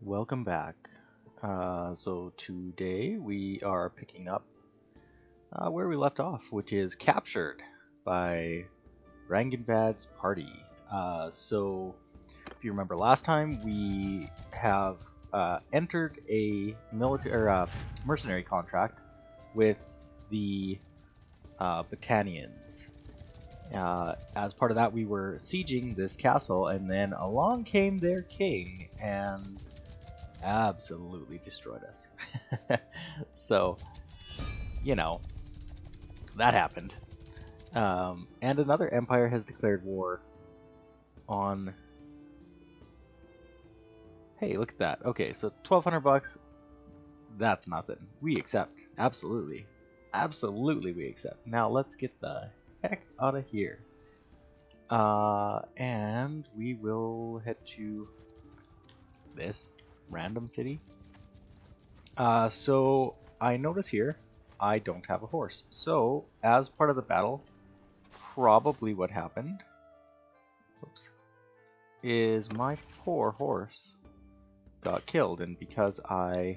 Welcome back. So today we are picking up where we left off, which is captured by Ranganvad's party. So if you remember last time, we have entered a mercenary contract with the Battanians. As part of that, we were sieging this castle, and then along came their king and absolutely destroyed us. So, you know, that happened. And another empire has declared war on. Hey, look at that. Okay, so 1,200 bucks. That's nothing. We accept. Absolutely. Absolutely, we accept. Now let's get the heck out of here. And we will head to this random city. So I notice here I don't have a horse. So as part of the battle, probably what happened, is my poor horse got killed, and because I'm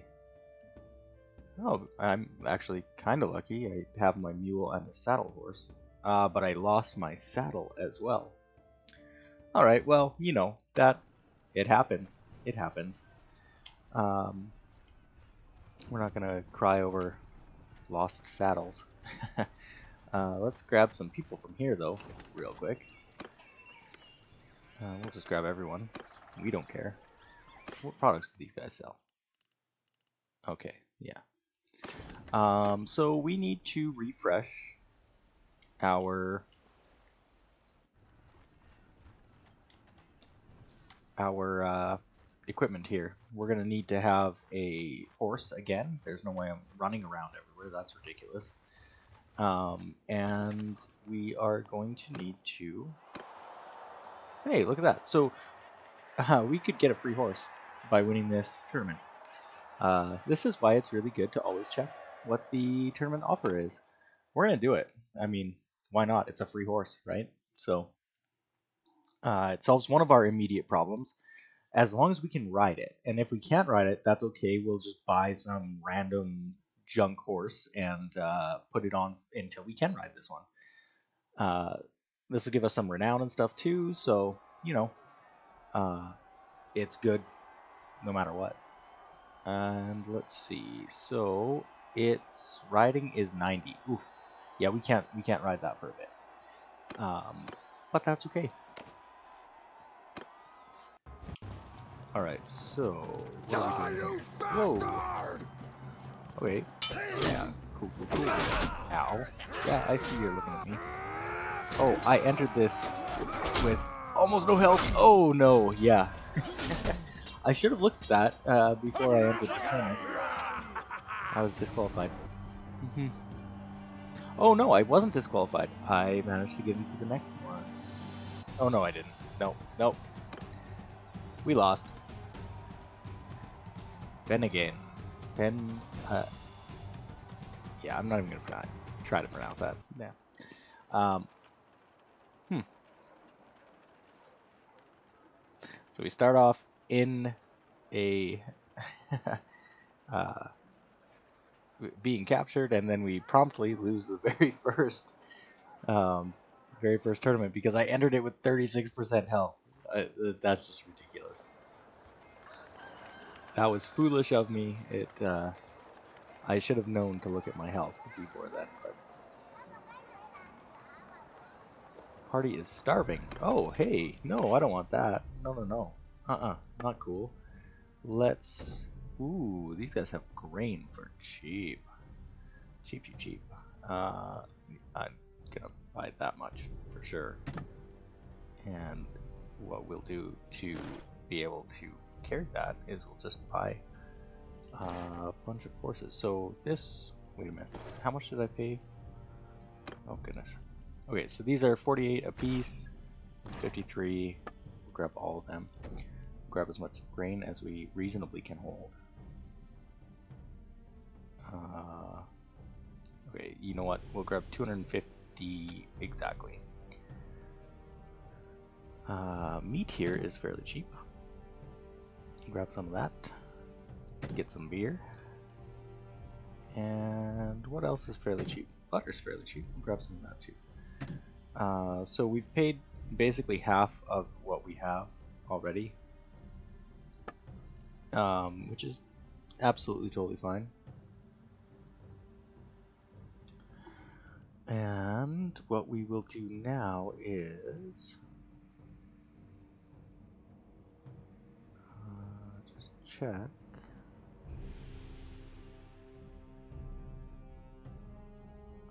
actually kind of lucky. I have my mule and a saddle horse, but I lost my saddle as well. All right, well, that it happens. It happens. We're not gonna cry over lost saddles. Let's grab some people from here, though, real quick. We'll just grab everyone. We don't care. What products do these guys sell? Okay, yeah. So we need to refresh our equipment here. We're gonna need to have a horse again. There's no way I'm running around everywhere. That's ridiculous. And we are going to need to. Hey, look at that. So we could get a free horse by winning this tournament. This is why it's really good to always check what the tournament offer is. We're going to do it. I mean, why not? It's a free horse, right? So it solves one of our immediate problems as long as we can ride it. And if we can't ride it, that's okay. We'll just buy some random junk horse and put it on until we can ride this one. This will give us some renown and stuff too, so, it's good no matter what. And let's see, so its riding is 90. Oof. Yeah, we can't ride that for a bit. But that's okay. Alright, so what are we doing? Whoa. Okay. Yeah, cool. Ow. Yeah, I see you're looking at me. Oh, I entered this with almost no health. Oh no, yeah. I should have looked at that before I entered this tournament. I was disqualified. Oh no, I wasn't disqualified. I managed to get into the next one. Oh no, I didn't. Nope. We lost. Again. Yeah, I'm not even gonna try to pronounce that. Yeah. So we start off in a being captured, and then we promptly lose the very first tournament because I entered it with 36% health. That's just ridiculous. That was foolish of me. I should have known to look at my health before then. But party is starving. Oh, hey, no, I don't want that. No. Not cool. Let's. Ooh, these guys have grain for cheap. Cheap. I'm gonna buy that much for sure. And what we'll do to be able to carry that is we'll just buy a bunch of horses. So this, wait a minute, how much did I pay? Oh goodness. Okay, so these are 48 a piece, 53. We'll grab all of them. Grab as much grain as we reasonably can hold. Okay, you know what? We'll grab 250 exactly. Meat here is fairly cheap. Grab some of that. Get some beer. And what else is fairly cheap? Butter's fairly cheap. We'll grab some of that too. So we've paid basically half of what we have already, which is absolutely totally fine. And what we will do now is just check.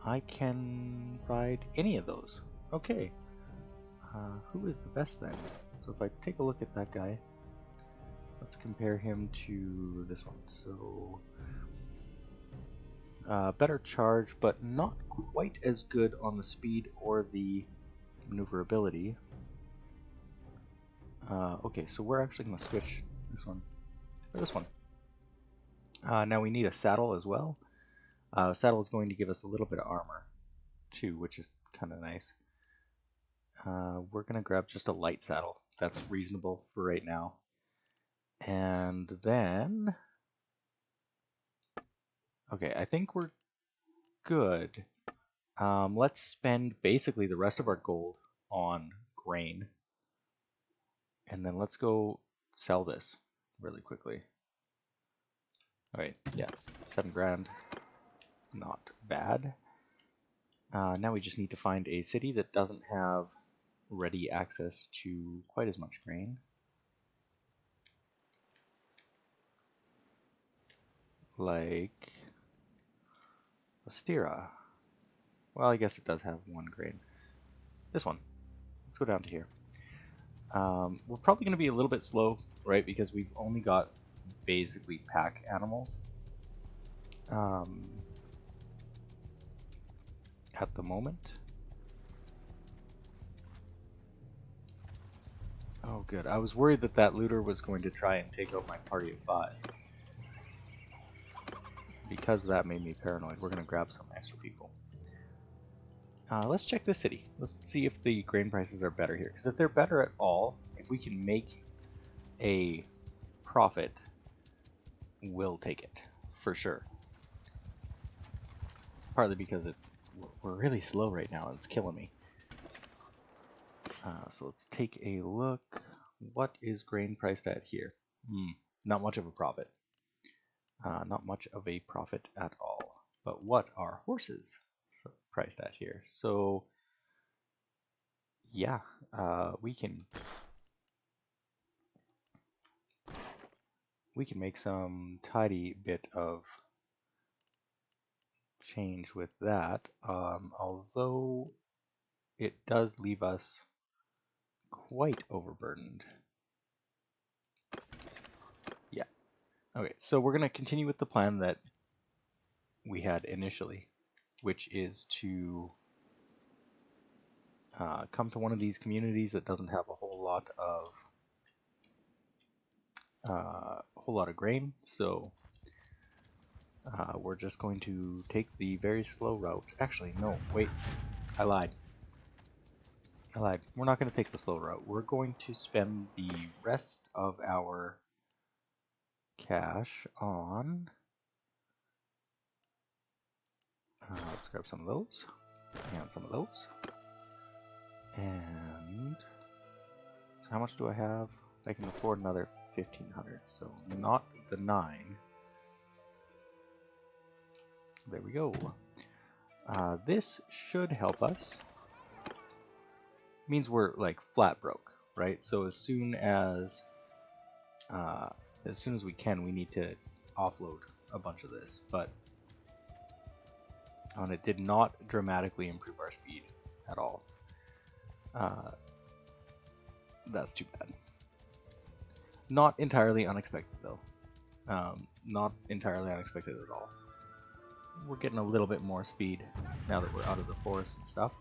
I can ride any of those. Okay. Who is the best then? So if I take a look at that guy, let's compare him to this one. So better charge, but not quite as good on the speed or the maneuverability. Okay, so we're actually going to switch this one for this one. Now we need a saddle as well. Saddle is going to give us a little bit of armor too, which is kind of nice. We're going to grab just a light saddle. That's reasonable for right now. And then, okay, I think we're good. Let's spend basically the rest of our gold on grain. And then let's go sell this really quickly. Alright, yeah, 7 grand. Not bad. Now we just need to find a city that doesn't have ready access to quite as much grain. Like Astera. Well, I guess it does have 1 grain. This one. Let's go down to here. We're probably going to be a little bit slow, right? Because we've only got basically pack animals at the moment. Oh, good. I was worried that that looter was going to try and take out my party of 5. Because that made me paranoid, we're going to grab some extra people. Let's check this city. Let's see if the grain prices are better here. Because if they're better at all, if we can make a profit, we'll take it for sure. Partly because we're really slow right now. It's killing me. So let's take a look. What is grain priced at here? Not much of a profit. Not much of a profit at all. But what are horses priced at here? So yeah, we can make some tidy bit of change with that, although it does leave us quite overburdened. Yeah. Okay, so we're going to continue with the plan that we had initially, which is to come to one of these communities that doesn't have a whole lot of grain. So we're just going to take the very slow route. Actually, no, wait, I lied. We're not going to take the slow route. We're going to spend the rest of our cash on... let's grab some of those, and some of those. And so how much do I have? I can afford another 1,500, so not the 9. There we go. This should help us. Means we're like flat broke, right? So as soon as we can, we need to offload a bunch of this, but it did not dramatically improve our speed at all. That's too bad. Not entirely unexpected though. Not entirely unexpected at all. We're getting a little bit more speed now that we're out of the forest and stuff.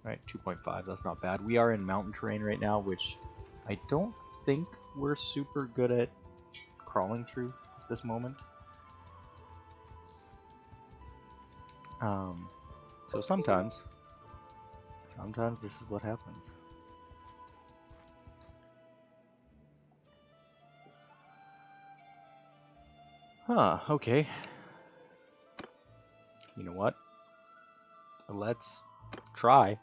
Right, 2.5, that's not bad. We are in mountain terrain right now, which I don't think we're super good at crawling through at this moment. So sometimes this is what happens. Huh, okay. You know what? Let's try.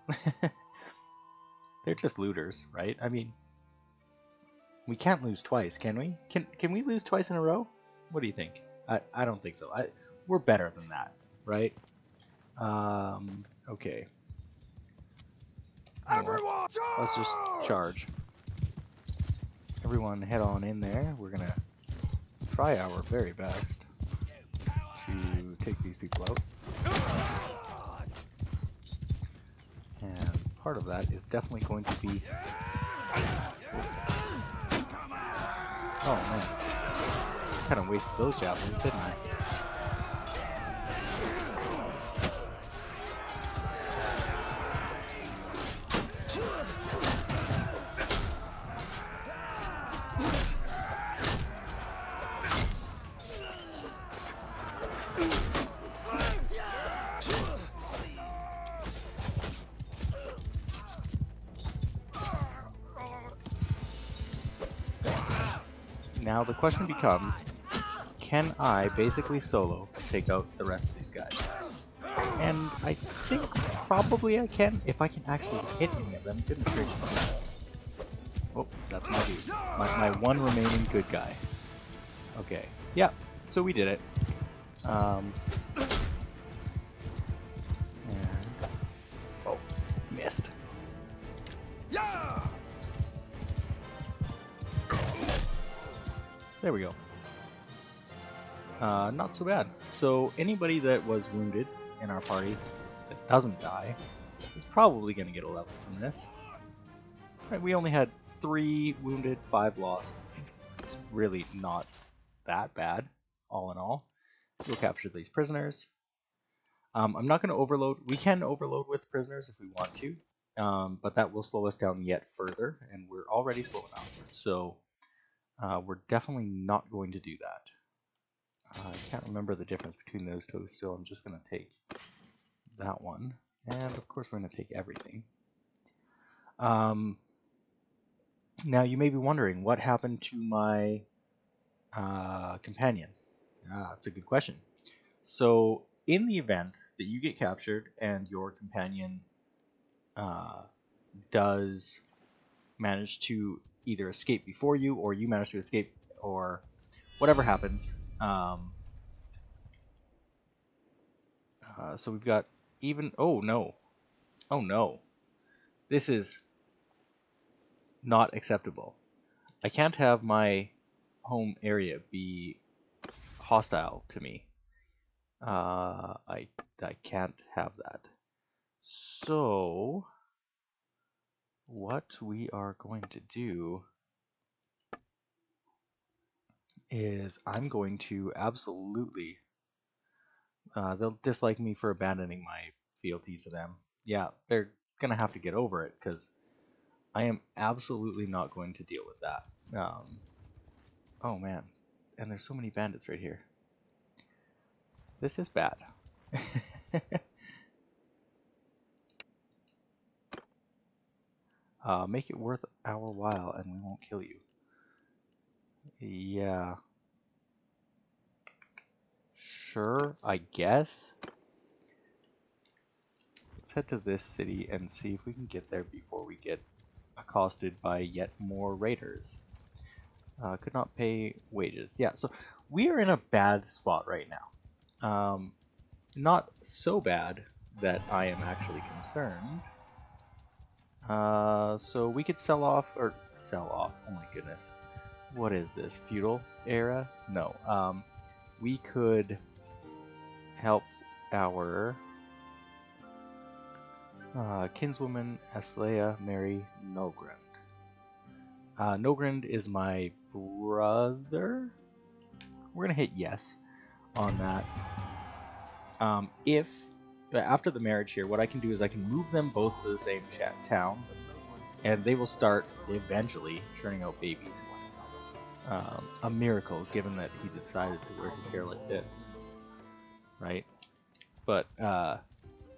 They're just looters, right? I mean, we can't lose twice, can we? Can we lose twice in a row? What do you think? I don't think so. We're better than that, right? Okay. You know what? Let's just charge. Everyone head on in there. We're gonna try our very best to take these people out. And part of that is definitely going to be... Oh man. Kind of wasted those javelins, didn't I? Now the question becomes, can I basically solo take out the rest of these guys? And I think probably I can, if I can actually hit any of them. Goodness gracious. Oh, that's my dude. My one remaining good guy. Okay. Yeah, so we did it. And... Oh, missed. There we go. Not so bad. So anybody that was wounded in our party that doesn't die is probably going to get a level from this. Right, we only had 3 wounded, 5 lost. It's really not that bad, all in all. We'll capture these prisoners. I'm not going to overload. We can overload with prisoners if we want to, but that will slow us down yet further, and we're already slow enough. So we're definitely not going to do that. I can't remember the difference between those two, so I'm just going to take that one. And of course we're going to take everything. Now you may be wondering, what happened to my companion? That's a good question. So in the event that you get captured and your companion does manage to either escape before you, or you manage to escape, or whatever happens, so we've got even... Oh no. Oh no. This is not acceptable. I can't have my home area be hostile to me. I can't have that. So what we are going to do is I'm going to absolutely... they'll dislike me for abandoning my fealty to them. Yeah, they're going to have to get over it, because I am absolutely not going to deal with that. Oh man, and there's so many bandits right here. This is bad. Make it worth our while and we won't kill you. Yeah. Sure, I guess. Let's head to this city and see if we can get there before we get accosted by yet more raiders. Could not pay wages. Yeah, so we are in a bad spot right now. Not so bad that I am actually concerned. So we could sell off, oh my goodness. What is this, feudal era? No. We could help our kinswoman Aslea marry Nogrand. Nogrand is my brother. We're gonna hit yes on that. If after the marriage here, what I can do is I can move them both to the same town, and they will start eventually churning out babies. A miracle, given that he decided to wear his hair like this, right? But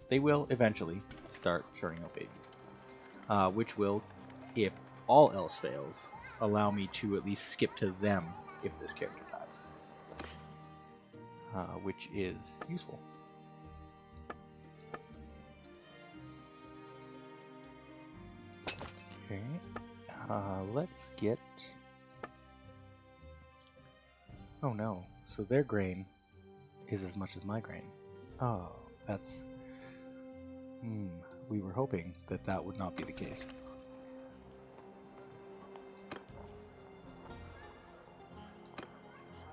they will eventually start churning out babies, which will, if all else fails, allow me to at least skip to them if this character dies. which is useful. Okay, let's get... Oh no, so their grain is as much as my grain. Oh, that's... we were hoping that that would not be the case.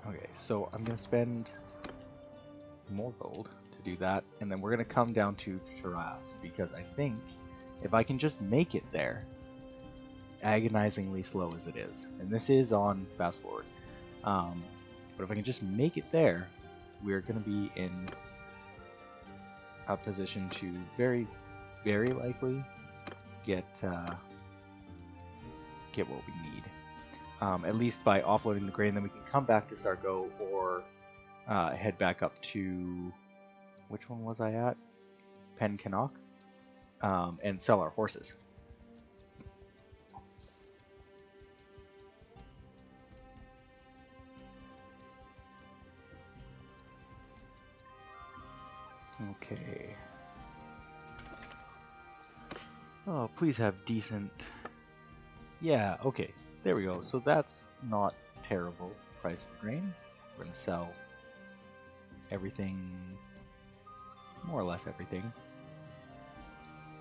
Okay, so I'm going to spend more gold to do that, and then we're going to come down to Shiraz, because I think if I can just make it there, agonizingly slow as it is, and this is on fast forward, but if I can just make it there, we're going to be in a position to very, very likely get what we need. At least by offloading the grain, then we can come back to Sargo or head back up to, which one was I at? Penkinok, and sell our horses. Okay. Oh, please have decent... Yeah, okay. There we go. So that's not terrible price for grain. We're going to sell everything, more or less everything.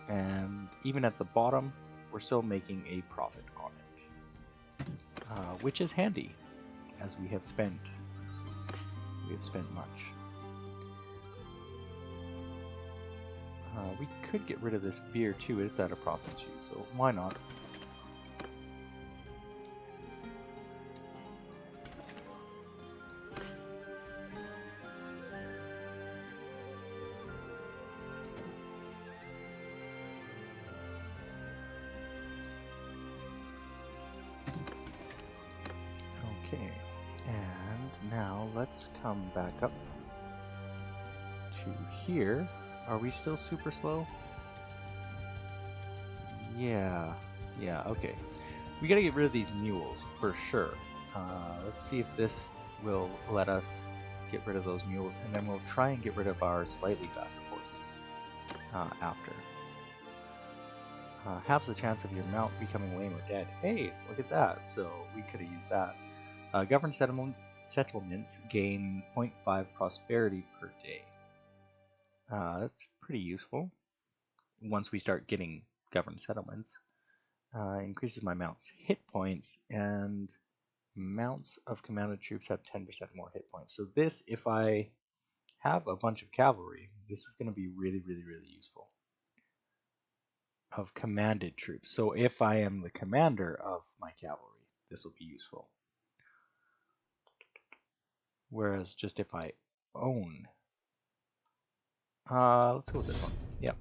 And even at the bottom, we're still making a profit on it, which is handy, as we have spent much. We could get rid of this beer too. It's at a profit too, so why not? Okay, and now let's come back up to here. Are we still super slow? Yeah, okay. We gotta get rid of these mules, for sure. Let's see if this will let us get rid of those mules, and then we'll try and get rid of our slightly faster horses after. Halves the chance of your mount becoming lame or dead. Hey, look at that. So we could have used that. Governed settlements gain 0.5 prosperity per day. That's pretty useful. Once we start getting governed settlements, increases my mount's hit points, and mounts of commanded troops have 10% more hit points. So this, if I have a bunch of cavalry, this is going to be really, really, really useful. Of commanded troops. So if I am the commander of my cavalry, this will be useful. Whereas just if I own, let's go with this one. Yep.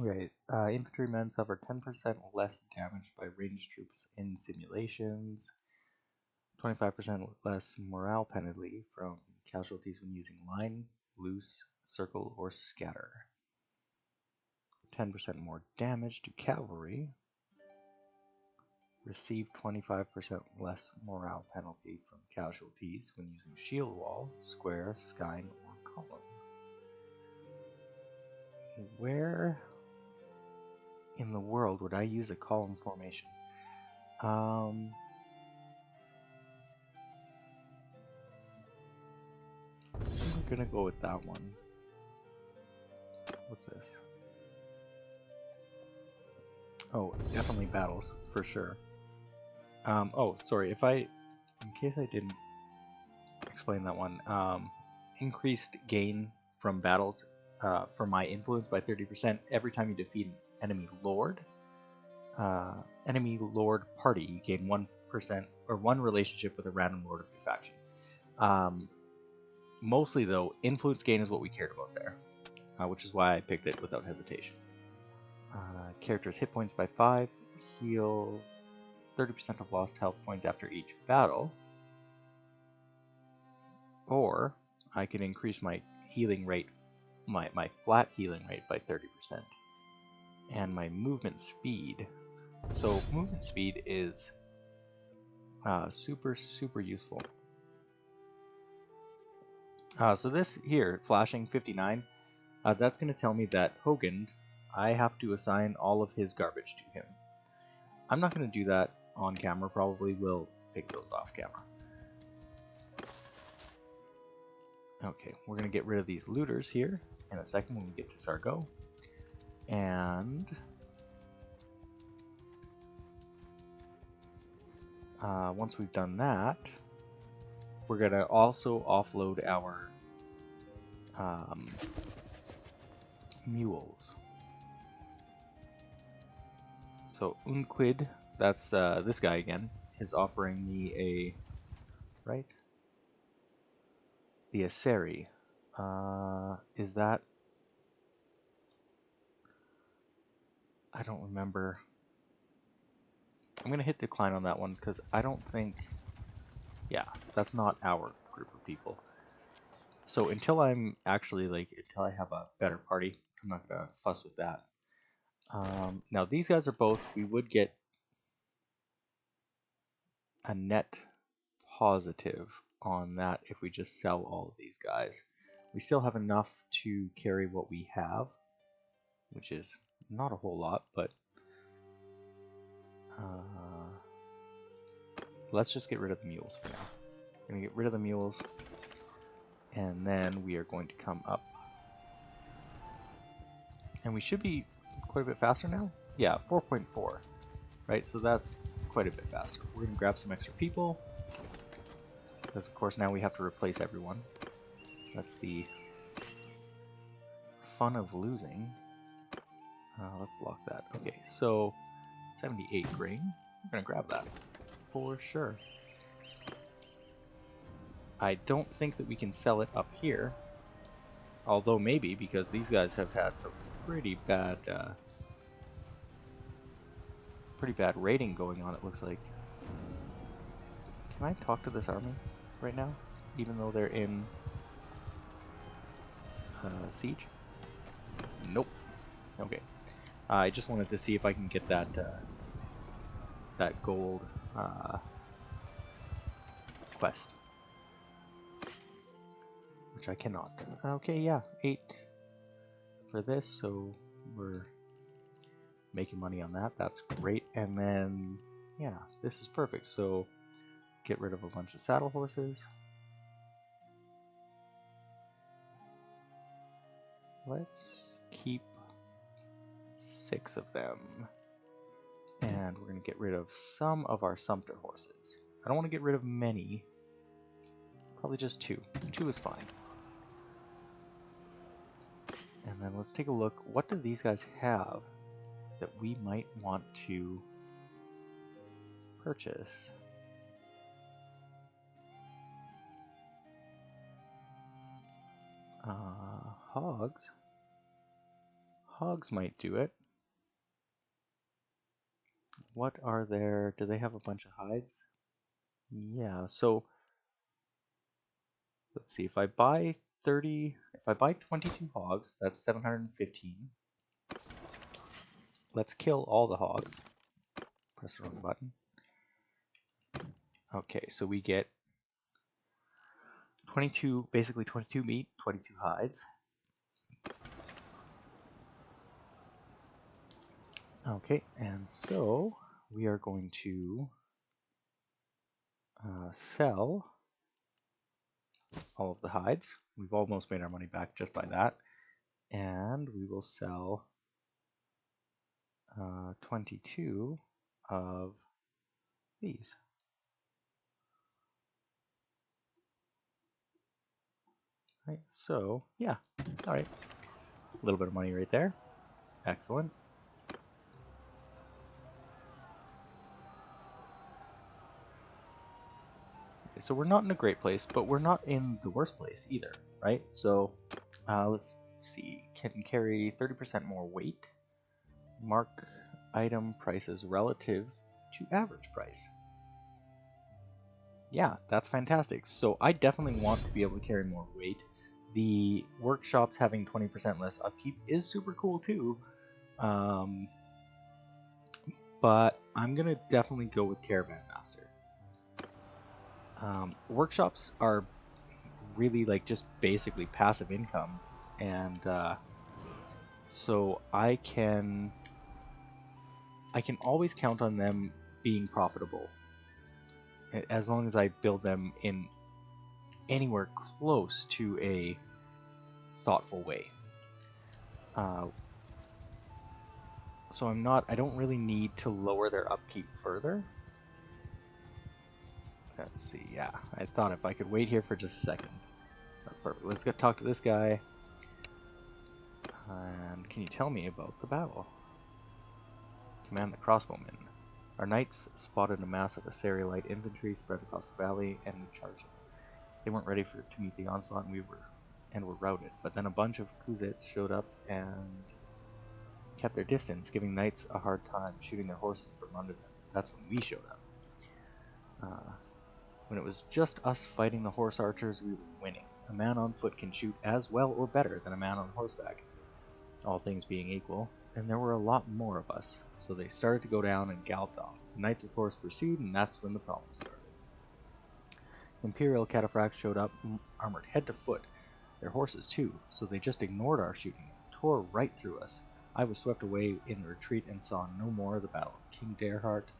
Okay, infantrymen suffer 10% less damage by ranged troops in simulations. 25% less morale penalty from casualties when using line, loose, circle, or scatter. 10% more damage to cavalry. Receive 25% less morale penalty from casualties when using shield wall, square, skyne, or column. Where in the world would I use a column formation? I'm gonna go with that one. What's this? Oh, definitely battles, for sure. Oh, sorry, in case I didn't explain that one, increased gain from battles for my influence by 30% every time you defeat an enemy lord. Enemy lord party, you gain 1% or one relationship with a random lord of your faction. Mostly though, influence gain is what we cared about there, which is why I picked it without hesitation. Character's hit points by 5, heals 30% of lost health points after each battle. Or I can increase my healing rate, my flat healing rate by 30%. And my movement speed. So movement speed is super, super useful. So this here, flashing 59, that's going to tell me that Hogan, I have to assign all of his garbage to him. I'm not going to do that on camera, probably will pick those off camera. Okay, we're going to get rid of these looters here in a second when we get to Sargo. And once we've done that, we're going to also offload our mules. So Unquid, that's this guy again, is offering me a, right? The Aseri. Is that, I don't remember. I'm gonna hit decline on that one because I don't think, yeah, that's not our group of people. So until I'm actually until I have a better party, I'm not gonna fuss with that. Now these guys are both, we would get a net positive on that if we just sell all of these guys. We still have enough to carry what we have, which is not a whole lot, but let's just get rid of the mules for now. We're going to get rid of the mules, and then we are going to come up. And we should be quite a bit faster now. Yeah, 4.4, right? So that's quite a bit faster. We're going to grab some extra people, because of course now we have to replace everyone. That's the fun of losing. Let's lock that. Okay, so 78 grain. We're going to grab that for sure. I don't think that we can sell it up here, although maybe, because these guys have had some pretty bad raiding going on, it looks like. Can I talk to this army right now, even though they're in siege? Nope. Okay. I just wanted to see if I can get that that gold quest, which I cannot. Okay, yeah, 8 for this, so we're making money on that. That's great. And then, yeah, this is perfect. So get rid of a bunch of saddle horses. Let's keep 6 of them. And we're going to get rid of some of our sumpter horses. I don't want to get rid of many. Probably just 2. 2 is fine. And then let's take a look. What do these guys have that we might want to purchase? Hogs. Hogs might do it. What are their... do they have a bunch of hides? Yeah, so let's see. If I buy 22 hogs, that's 715. Let's kill all the hogs. Press the wrong button. Okay, so we get 22, basically 22 meat, 22 hides. Okay, and so we are going to sell all of the hides. We've almost made our money back just by that. And we will sell 22 of these. Right, so yeah, all right. A little bit of money right there. Excellent. Okay, so we're not in a great place, but we're not in the worst place either, right? So let's see, can carry 30% more weight. Mark item prices relative to average price. Yeah, that's fantastic. So I definitely want to be able to carry more weight. The workshops having 20% less upkeep is super cool too. But I'm going to definitely go with Caravan Master. Workshops are really like just basically passive income, and so I can always count on them being profitable as long as I build them in anywhere close to a thoughtful way. So I don't really need to lower their upkeep further. Let's see, yeah, I thought if I could wait here for just a second. That's perfect. Let's go talk to this guy. And can you tell me about the battle? Command the crossbowmen. Our knights spotted a mass of Assyrian light infantry spread across the valley, and we charged them. They weren't ready to meet the onslaught, and were routed. But then a bunch of Kuzits showed up and kept their distance, giving knights a hard time, shooting their horses from under them. That's when we showed up. When it was just us fighting the horse archers, we were winning. A man on foot can shoot as well or better than a man on horseback, all things being equal, and there were a lot more of us, so they started to go down and galloped off. The knights, of course, pursued, and that's when the problem started. Imperial cataphracts showed up, armored head to foot, their horses too, so they just ignored our shooting, tore right through us. I was swept away in the retreat and saw no more of the battle. King Derhart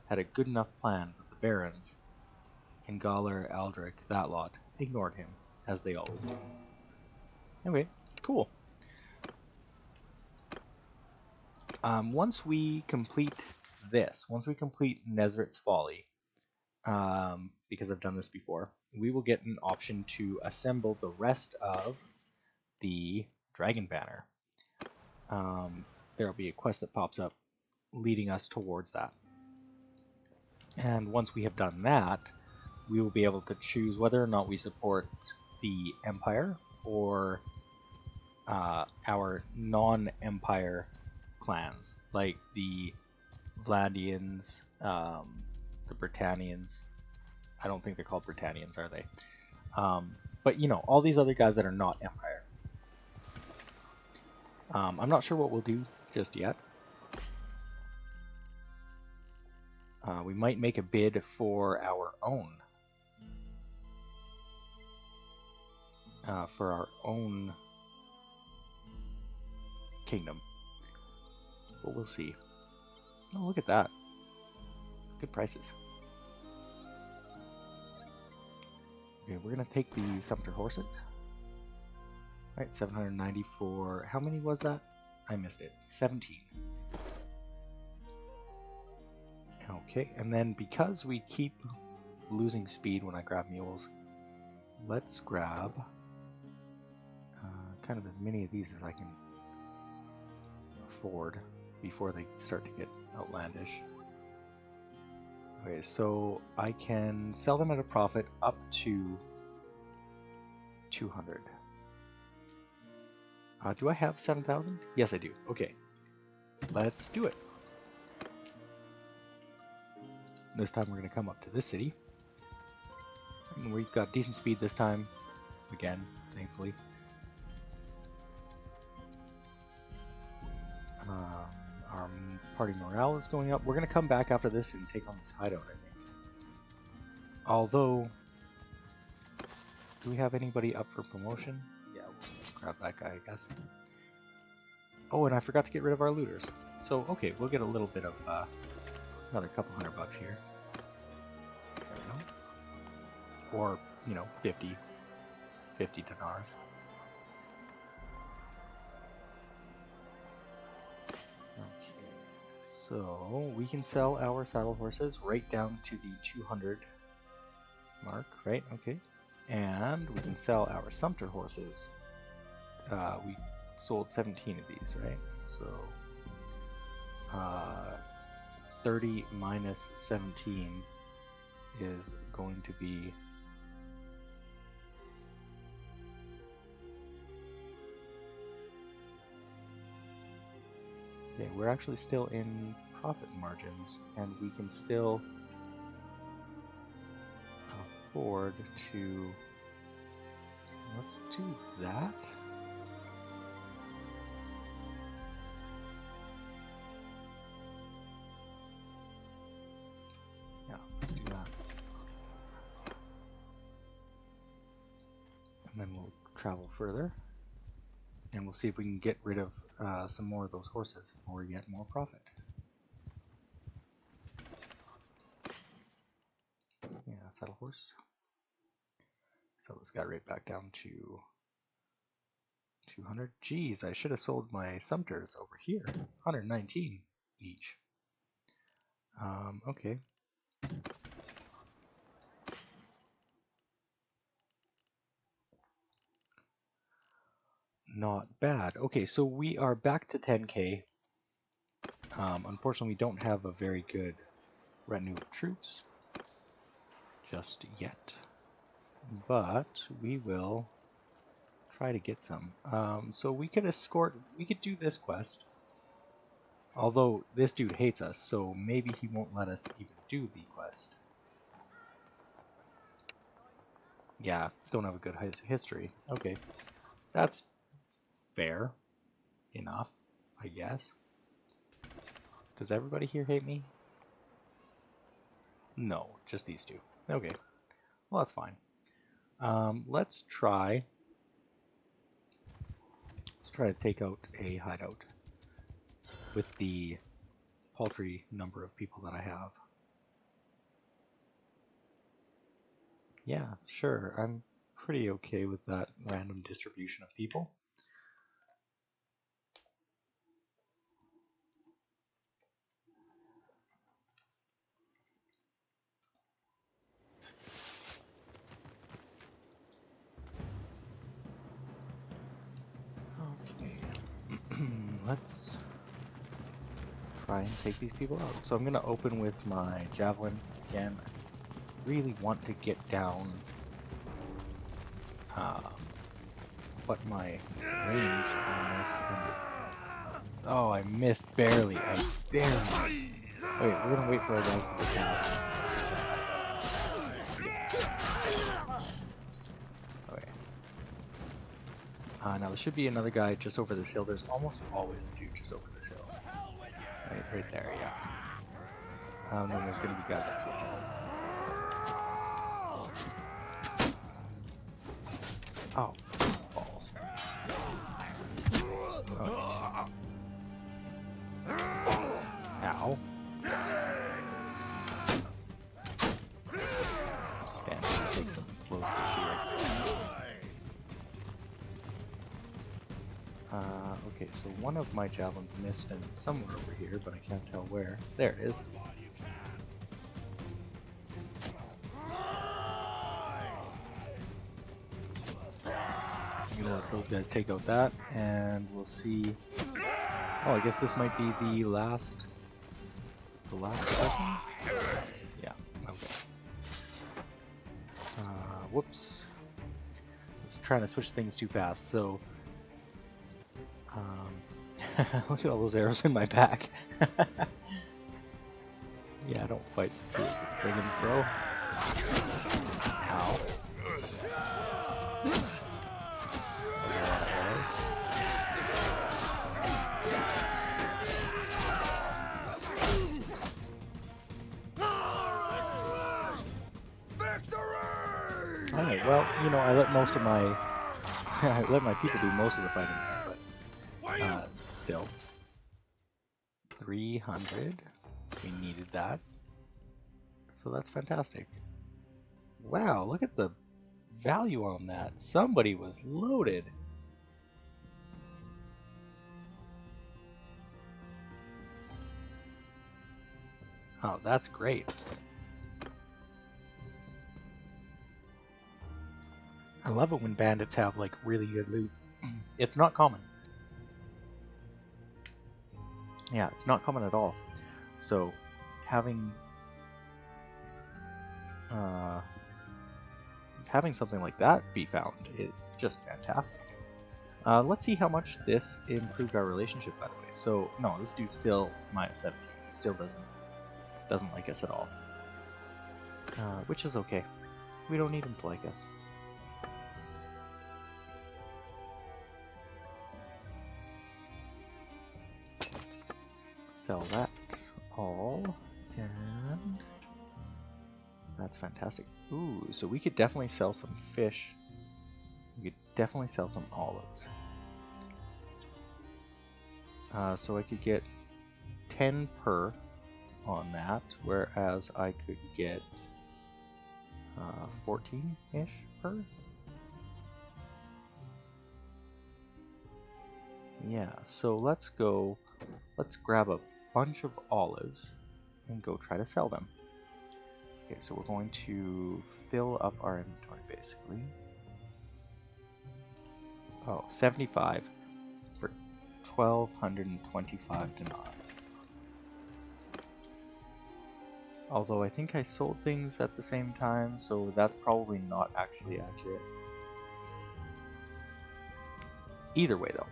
had a good enough plan, but the barons, Ingaller, Aldrich, that lot, ignored him, as they always do. Okay, cool. Once we complete Nezrit's Folly, because I've done this before, we will get an option to assemble the rest of the Dragon Banner. There will be a quest that pops up leading us towards that. And once we have done that, we will be able to choose whether or not we support the Empire or our non-Empire clans, like the Vladians, the Battanians. I don't think they're called Battanians, are they? But you know, all these other guys that are not Empire. I'm not sure what we'll do just yet. We might make a bid for our own. Kingdom. But we'll see. Oh, look at that. Good prices. Okay, we're going to take the Sumter horses. Right, 794. How many was that? I missed it. 17. Okay, and then because we keep losing speed when I grab mules, let's grab kind of as many of these as I can afford before they start to get outlandish. Okay, so I can sell them at a profit up to 200. Do I have 7,000? Yes, I do. Okay, let's do it. This time we're going to come up to this city. And we've got decent speed this time, again, thankfully. Our party morale is going up. We're going to come back after this and take on this hideout, I think. Although, do we have anybody up for promotion? Yeah, we'll grab that guy, I guess. Oh, and I forgot to get rid of our looters. So, okay, we'll get a little bit of another couple $100 here. There we go. Or, you know, 50 dinars. Okay, so we can sell our saddle horses right down to the 200 mark, right? Okay. And we can sell our Sumter horses. We sold 17 of these, right? So 30 minus 17 is going to be okay. We're actually still in profit margins, and we can still afford to. Let's do that. Yeah, let's do that. then we'll travel further. And we'll see if we can get rid of some more of those horses before we get more profit. Yeah, saddle horse. Sell this guy right back down to 200. Geez, I should have sold my Sumters over here. 119 each. Okay. Not bad. Okay, so we are back to 10k. Unfortunately, we don't have a very good retinue of troops just yet, but we will try to get some. So we could do this quest, although this dude hates us, so maybe he won't let us even do the quest. Yeah, don't have a good history. Okay, that's fair enough, I guess. Does everybody here hate me? No, just these two. Okay, well that's fine. Let's try to take out a hideout with the paltry number of people that I have. Yeah, sure, I'm pretty okay with that random distribution of people. Okay, let's try and take these people out. So I'm going to open with my javelin again. I really want to get down what my range on this, and oh, I missed barely. I barely missed. Wait, we're gonna wait for our guys to get past. Okay. Now there should be another guy just over this hill. There's almost always a dude just over this hill. Right there, yeah. And then there's gonna be guys up here too. Oh, balls. Oh. Ow. Stand and take some blows this year. Okay, so one of my javelins missed and it's somewhere over here, but I can't tell where. There it is. I'm gonna let those guys take out that, and we'll see. Oh, I guess this might be the last session? Yeah, okay. Whoops. I was trying to switch things too fast, so... look at all those arrows in my back. Yeah, I don't fight fools with brigands, bro. Ow. Alright, well, you know, I let most of my I let my people do most of the fighting there, but still. 300. We needed that. So that's fantastic. Wow, look at the value on that. Somebody was loaded. Oh, that's great. I love it when bandits have like really good loot. It's not common. Yeah, it's not common at all. So having something like that be found is just fantastic. Let's see how much this improved our relationship, by the way. So no, this dude's still minus 17. He still doesn't like us at all, which is okay. We don't need him to like us. Sell that all, and that's fantastic. Ooh, so we could definitely sell some fish We could definitely sell some olives. So I could get 10 per on that, whereas I could get 14-ish per. Yeah, so let's grab a bunch of olives and go try to sell them. Okay, so we're going to fill up our inventory basically. Oh, 75 for 1,225 dinar. Although I think I sold things at the same time, so that's probably not actually accurate. Either way though,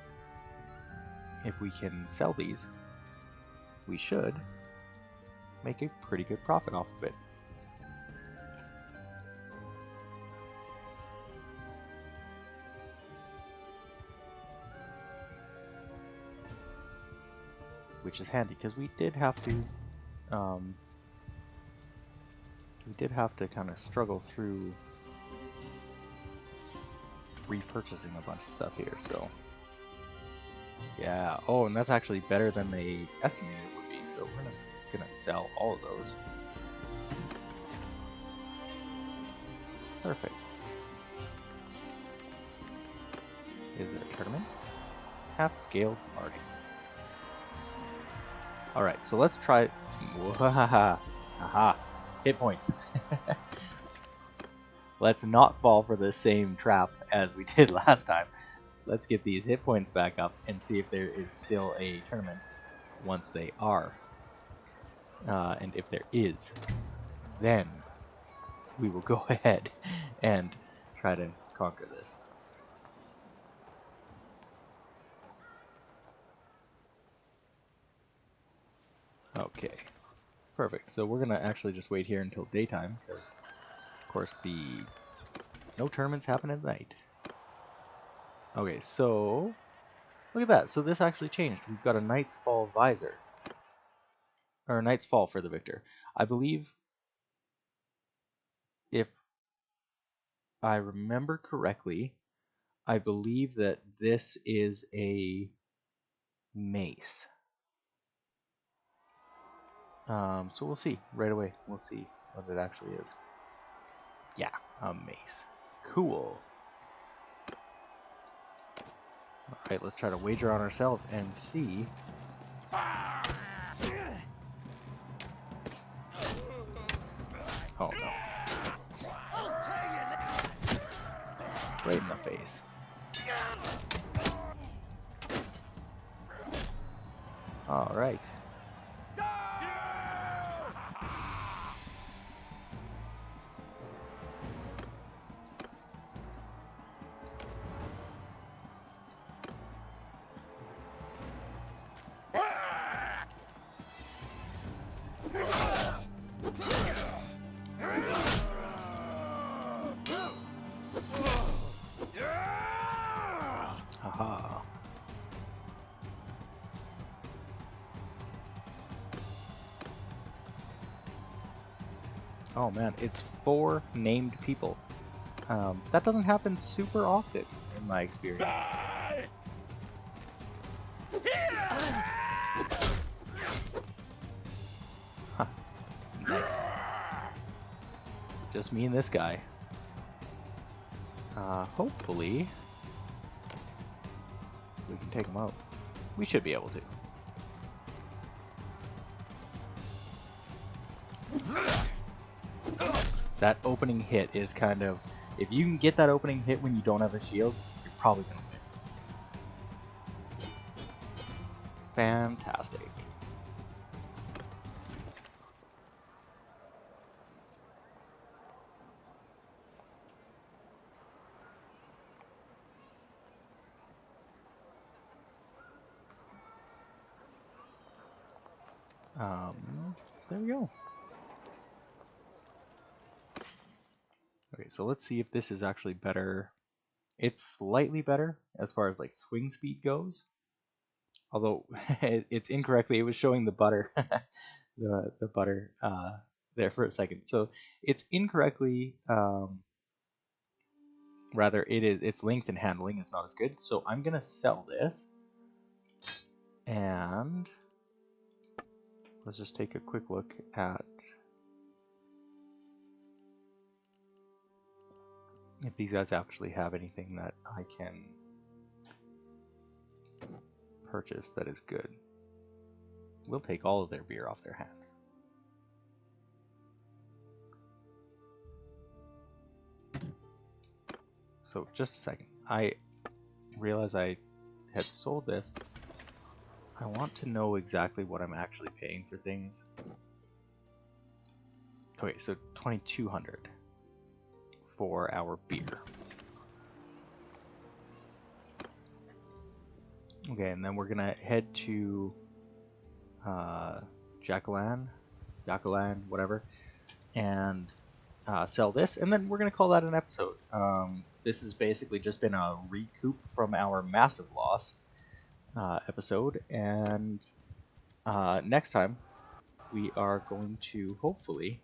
if we can sell these, we should make a pretty good profit off of it. Which is handy, because we did have to kind of struggle through repurchasing a bunch of stuff here, so yeah. Oh, and that's actually better than they estimated it would be, so we're gonna sell all of those. Perfect. Is there a tournament? Half-scale party. Alright, so let's try... Aha! Hit points. Let's not fall for the same trap as we did last time. Let's get these hit points back up and see if there is still a tournament once they are. And if there is, then we will go ahead and try to conquer this. Okay, perfect. So we're going to actually just wait here until daytime, because, of course, no tournaments happen at night. Okay, so look at that. So this actually changed. We've got a Knight's Fall visor. Or a Knight's Fall for the victor. I believe, if I remember correctly, I believe that this is a mace. So we'll see right away. We'll see what it actually is. Yeah, a mace. Cool. Alright, let's try to wager on ourselves and see. Oh no. Right in the face. Alright. Haha. Oh man, it's 4 named people. That doesn't happen super often in my experience. Huh. Nice. So just me and this guy. Hopefully we can take him out. We should be able to. That opening hit is kind of... If you can get that opening hit when you don't have a shield, you're probably going to win. Fantastic. There we go. Okay, so let's see if this is actually better. It's slightly better as far as like swing speed goes. Although it's incorrectly, it was showing the butter, the butter there for a second. So it's incorrectly Rather, its length and handling is not as good. So I'm gonna sell this, and let's just take a quick look at if these guys actually have anything that I can purchase that is good. We'll take all of their beer off their hands. So just a second. I realize I had sold this. I want to know exactly what I'm actually paying for things. Okay, so 2,200 for our beer. Okay, and then we're gonna head to Jacqueline, whatever, and sell this, and then we're gonna call that an episode. This has basically just been a recoup from our massive loss episode, and next time we are going to hopefully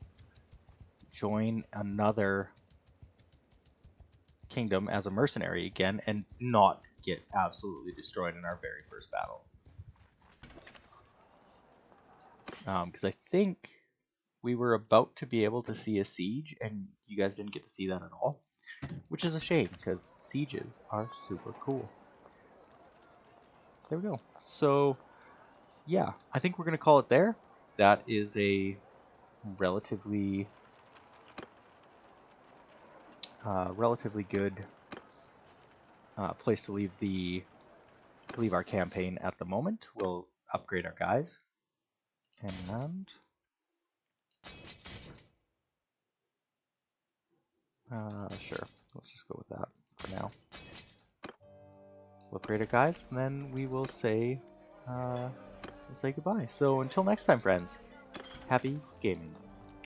join another kingdom as a mercenary again and not get absolutely destroyed in our very first battle. Because I think we were about to be able to see a siege and you guys didn't get to see that at all, which is a shame because sieges are super cool. There we go. So yeah, I think we're going to call it there. That is a relatively good place to leave our campaign at the moment. We'll upgrade our guys, and sure, let's just go with that for now. We'll upgrade our guys, and then we will say goodbye. So until next time, friends, happy gaming.